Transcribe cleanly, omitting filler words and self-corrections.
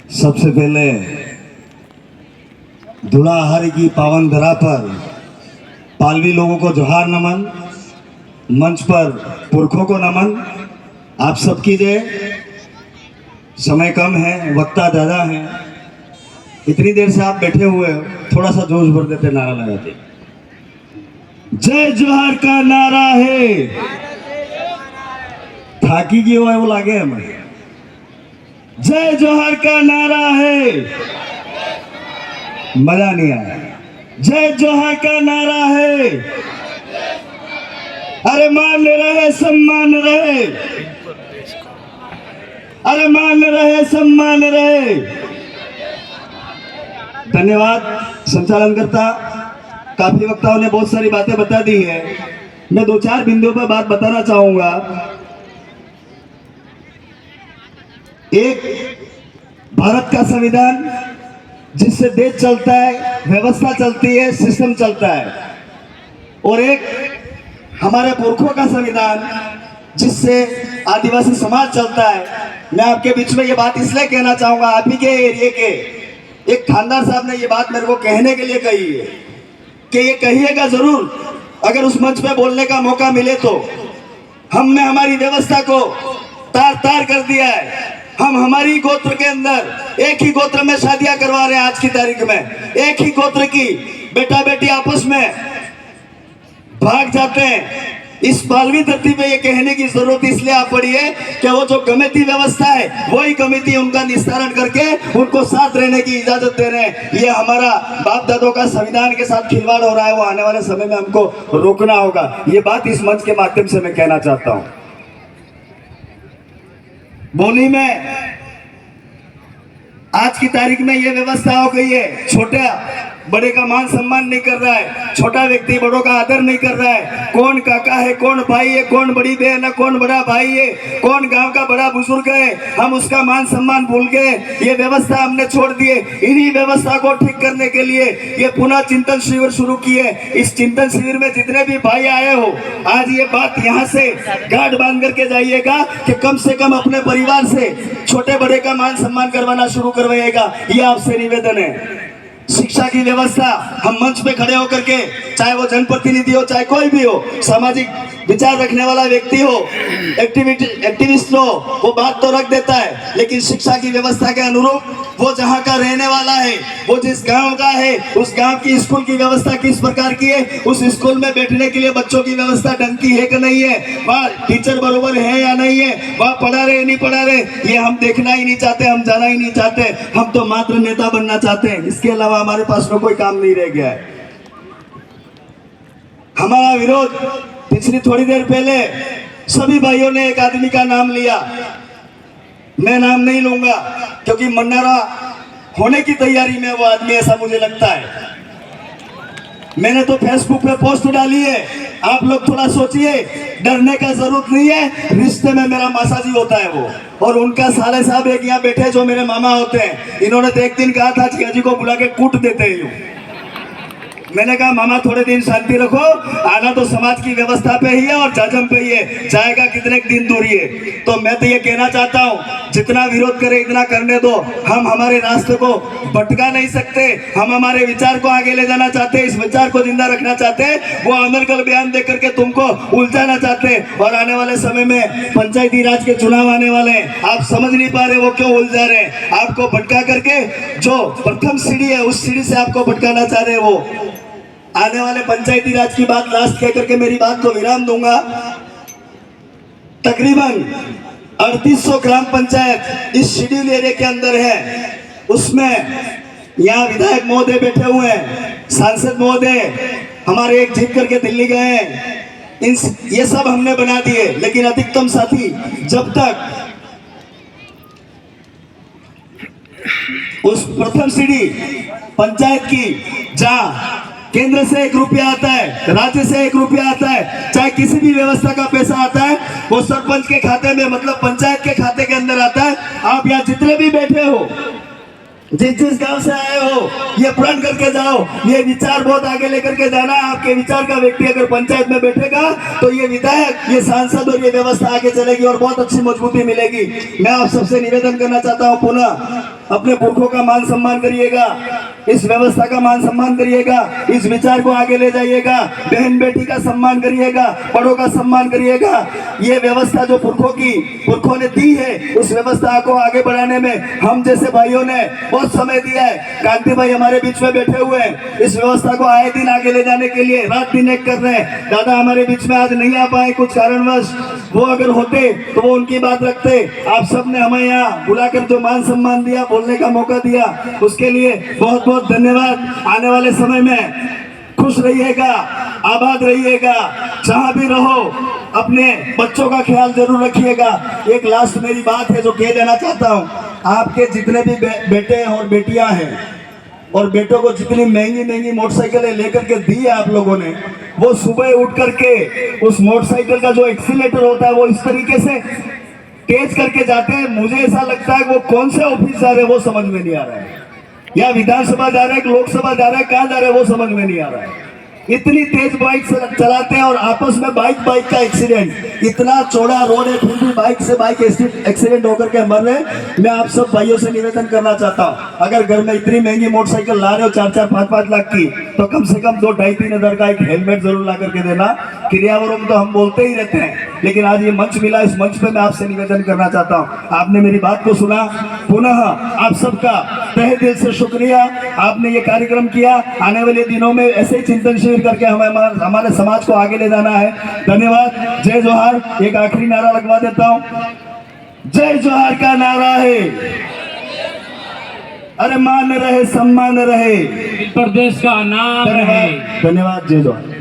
सबसे पहले धुलाहरी की पावन धरा पर पालवी लोगों को जोहार नमन, मंच पर पुरखों को नमन। आप सबकी जय। समय कम है, वक्ता ज़्यादा है, इतनी देर से आप बैठे हुए हो, थोड़ा सा जोश भर देते, नारा लगाते। जय जोहार का नारा है, थाकी की वो लागे हमें। जय जोहार का नारा है, मजा नहीं आया। जय जोहार का नारा है, अरे मान रहे सम्मान रहे, अरे मान रहे सम्मान रहे। धन्यवाद संचालन करता। काफी वक्ताओं ने बहुत सारी बातें बता दी है, मैं दो चार बिंदुओं पर बात बताना चाहूंगा। एक, भारत का संविधान जिससे देश चलता है, व्यवस्था चलती है, सिस्टम चलता है, और एक हमारे पुरखों का संविधान जिससे आदिवासी समाज चलता है। मैं आपके बीच में ये बात इसलिए कहना चाहूंगा, आप ही के एरिया के एक थानेदार साहब ने ये बात मेरे को कहने के लिए कही है कि ये कहिएगा जरूर, अगर उस मंच पे बोलने का मौका मिले तो। हमने हमारी व्यवस्था को तार तार कर दिया है। हम हमारी गोत्र के अंदर एक ही गोत्र में शादियां करवा रहे हैं। आज की तारीख में एक ही गोत्र की बेटा बेटी आपस में भाग जाते हैं। इस पालवी धरती पे ये कहने की जरूरत इसलिए आ पड़ी है कि वो जो कमेटी व्यवस्था है, वही कमेटी उनका निस्तारण करके उनको साथ रहने की इजाजत दे रहे हैं। ये हमारा बाप दादों का संविधान के साथ खिलवाड़ हो रहा है, वो आने वाले समय में हमको रोकना होगा। ये बात इस मंच के माध्यम से मैं कहना चाहता हूं। बोली में आज की तारीख में ये व्यवस्था हो गई है, छोटा बड़े का मान सम्मान नहीं कर रहा है, छोटा व्यक्ति बड़ों का आदर नहीं कर रहा है। कौन काका है, कौन भाई है, कौन बड़ी बहन है, कौन बड़ा भाई है, कौन गांव का बड़ा बुजुर्ग है, हम उसका मान सम्मान भूल गए। ये व्यवस्था हमने छोड़ दिए। इन्हीं व्यवस्था को ठीक करने के लिए ये पुनः चिंतन शिविर शुरू किए। इस चिंतन शिविर में जितने भी भाई आए हो, आज ये बात यहाँ से गांठ बांध करके जाइएगा कि कम से कम अपने परिवार से छोटे बड़े का मान सम्मान करवाना शुरू करवाइएगा। ये आपसे निवेदन है। शिक्षा की व्यवस्था हम मंच पे खड़े होकर के, चाहे वो जनप्रतिनिधि हो, चाहे कोई भी हो, सामाजिक विचार रखने वाला व्यक्ति हो, एक्टिविस्ट हो, वो बात तो रख देता है, लेकिन शिक्षा की व्यवस्था के अनुरूप वो जहाँ का रहने वाला है, वो जिस गांव का है, उस गांव की स्कूल की व्यवस्था किस प्रकार की है, उस स्कूल में बैठने के लिए बच्चों की व्यवस्था ढंग की है कि नहीं है, वहाँ टीचर बरोबर है या नहीं है, वहाँ पढ़ा रहे नहीं पढ़ा रहे, ये हम देखना ही नहीं चाहते, हम जाना ही नहीं चाहते। हम तो मात्र नेता बनना चाहते हैं, इसके अलावा हमारे पास में कोई काम नहीं रह गया है। हमारा विरोध पिछली थोड़ी देर पहले सभी भाइयों ने एक आदमी का नाम लिया, मैं नाम नहीं लूंगा क्योंकि मन्नारा होने की तैयारी में वो आदमी, ऐसा मुझे लगता है। मैंने तो फेसबुक पे पोस्ट डाली है, आप लोग थोड़ा सोचिए, डरने का जरूरत नहीं है। रिश्ते में मेरा मासाजी होता है वो, और उनका साले साहब एक यहाँ बैठे जो मेरे मामा होते हैं। इन्होंने तो एक दिन कहा था जिया जी को बुला के कूट देते हैं। मैंने कहा मामा थोड़े दिन शांति रखो, आना तो समाज की व्यवस्था पे ही है और जाजम पे ही है, जाएगा कितने दिन दूरी है। तो मैं तो ये कहना चाहता हूँ, जितना विरोध करे इतना करने दो। हम हमारे रास्ते को भटका नहीं सकते, हम हमारे विचार को आगे ले जाना चाहते हैं, इस विचार को जिंदा रखना चाहते हैं। वो अनर्गल बयान दे करके तुमको उलझाना चाहते हैं। और आने वाले समय में पंचायती राज के चुनाव आने वाले हैं, आप समझ नहीं पा रहे वो क्यों उलझा रहे हैं। आपको भटका करके जो प्रथम सीढ़ी है, उस सीढ़ी से आपको भटकाना चाह रहे हैं वो। आने वाले पंचायती राज की बात लास्ट कह करके मेरी बात को विराम दूंगा। तकरीबन 3800 ग्राम पंचायत इस शेड्यूल एरिया के अंदर है। उसमें यहाँ विधायक महोदय बैठे हुए हैं, सांसद महोदय हमारे एक जीत करके दिल्ली गए हैं। ये सब हमने बना दिए, लेकिन अधिकतम साथी जब तक उस प्रथम सीढ़ी पंचायत की, जहाँ केंद्र से 1 रुपया आता है, राज्य से 1 रुपया आता है, चाहे किसी भी व्यवस्था का पैसा आता है, वो सरपंच के खाते में, मतलब पंचायत के खाते के अंदर आता है। आप यहाँ जितने भी बैठे हो, जिस जिस गांव से आए हो ये प्रण करके जाओ, ये विचार बहुत आगे लेकर के जाना है। आपके विचार का व्यक्ति अगर पंचायत में बैठेगा तो ये विधायक, ये सांसद और ये व्यवस्था आगे चलेगी और बहुत अच्छी मजबूती मिलेगी। मैं आप सबसे निवेदन करना चाहता हूँ, पुनः अपने पुरखों का मान सम्मान करिएगा, इस व्यवस्था का मान सम्मान करिएगा, इस विचार को आगे ले जाइएगा, बहन बेटी का सम्मान करिएगा, बड़ों का सम्मान करिएगा। ये व्यवस्था जो पुरखों ने दी है, उस व्यवस्था को आगे बढ़ाने में हम जैसे भाइयों ने बहुत समय दिया है। कांति भाई हमारे बीच में बैठे हुए हैं, इस व्यवस्था को आए दिन आगे ले जाने के लिए रात दिन एक कर रहे हैं। दादा हमारे बीच में आज नहीं आ पाए कुछ कारणवश, वो अगर होते तो वो उनकी बात रखते। आप सब ने हमें यहाँ बुलाकर जो मान सम्मान दिया, बोलने का मौका दिया, उसके लिए बहुत बहुत धन्यवाद। आने वाले समय में खुश रहिएगा, आबाद रहिएगा, जहां भी रहो अपने बच्चों का ख्याल जरूर रखिएगा। एक लास्ट मेरी बात है जो कह देना चाहता हूं, आपके जितने भी बेटे और बेटियां हैं और बेटों को जितनी महंगी महंगी मोटरसाइकिलें लेकर के दी है आप लोगों ने, वो सुबह उठ करके उस मोटरसाइकिल का जो एक्सीलेटर होता है वो इस तरीके से तेज करके जाते हैं। मुझे ऐसा लगता है वो कौन से ऑफिस जा रहे हैं वो समझ में नहीं आ रहा है, या विधानसभा जा रहे हैं, लोकसभा जा रहे हैं, कहाँ जा रहे हैं वो समझ में नहीं आ रहा है। इतनी तेज बाइक चलाते हैं और आपस में बाइक का एक्सीडेंट, इतना चौड़ा रोड है फिर भी बाइक से बाइक एक्सीडेंट होकर के मर रहे। मैं आप सब भाइयों से निवेदन करना चाहता हूँ, अगर घर में इतनी महंगी मोटरसाइकिल ला रहे हो 4-4, 5-5 लाख की, तो कम से कम 2-2.5-3 हज़ार का एक हेलमेट जरूर ला करके देना। क्रियावरों में तो हम बोलते ही रहते हैं, लेकिन आज ये मंच मिला, इस मंच पे मैं आपसे निवेदन करना चाहता हूँ। आपने मेरी बात को सुना, पुनः आप सबका तहे दिल से शुक्रिया। आपने ये कार्यक्रम किया, आने वाले दिनों में ऐसे ही चिंतन शिविर करके हमें हमारे समाज को आगे ले जाना है। धन्यवाद। जय जोहार। एक आखिरी नारा लगवा देता हूँ, जय जोहार का नारा है, अरे मान रहे सम्मान रहे, प्रदेश का नाम रहे। धन्यवाद। जय जोहार।